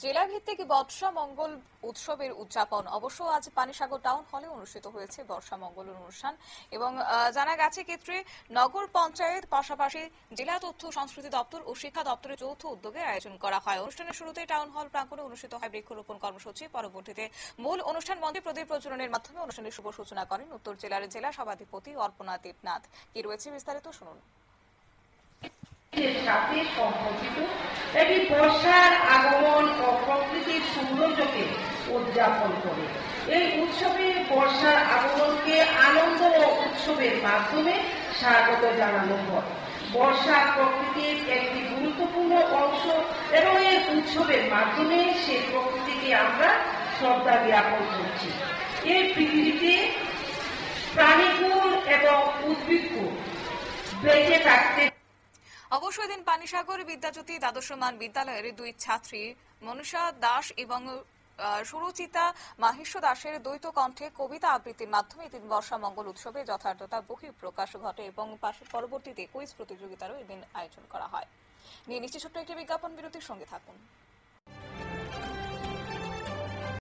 জেলা ভিত্তিক বর্ষা মঙ্গল উৎসবের উদযাপন অবশ্য আজ পানিসাগর টাউন হলে অনুষ্ঠিত হয়েছে বর্ষা মঙ্গল অনুষ্ঠান এবং জানা গেছে ক্ষেত্রে নগর পঞ্চায়েত পাশাপাশি জেলা তথ্য সংস্কৃতি দপ্তর ও শিক্ষা দপ্তরের যৌথ উদ্যোগে আয়োজন করা হয়। অনুষ্ঠানের শুরুতে টাউন হল প্রাঙ্গণে অনুষ্ঠিত হয় বৃক্ষরোপণ কর্মসূচি। পরবর্তীতে মূল অনুষ্ঠান মঞ্চে প্রদীপ প্রজ্বলনের মাধ্যমে অনুষ্ঠানের শুভ সূচনা করেন উত্তর জেলার জেলা সভাধিপতি অর্পণা দেবনাথ। কি রয়েছে বিস্তারিত শুনুন। সাথে সম্পর্কিত এটি বর্ষার আগমন ও প্রকৃতির সৌন্দর্যকে উদযাপন করে। এই উৎসবে বর্ষার আগমনকে আনন্দ ও উৎসবের মাধ্যমে স্বাগত জানানো হয়। বর্ষা প্রকৃতির একটি গুরুত্বপূর্ণ অংশ এবং এই উৎসবের মাধ্যমে সেই প্রকৃতিকে আমরা শ্রদ্ধা জ্ঞাপন করছি। এই পৃথিবীতে প্রাণীকুল এবং উদ্ভিদকুল বেঁচে থাকতে অবশ্য এদিন পানিসাগর বিদ্যাজ্যোতি দ্বাদশ মান বিদ্যালয়ের দুই ছাত্রী মনীষা দাস এবং সুরুচিতা মাহেশ দাসের দ্বৈত কণ্ঠে কবিতা আবৃত্তির মাধ্যমে এদিন বর্ষা মঙ্গল উৎসবে যথার্থতা বহিঃপ্রকাশ ঘটে এবং পরবর্তীতে কুইজ প্রতিযোগিতারও এদিন আয়োজন করা হয়। নিয়ে নিশ্চিত ছোট্ট একটি বিজ্ঞাপন বিরতির সঙ্গে থাকুন।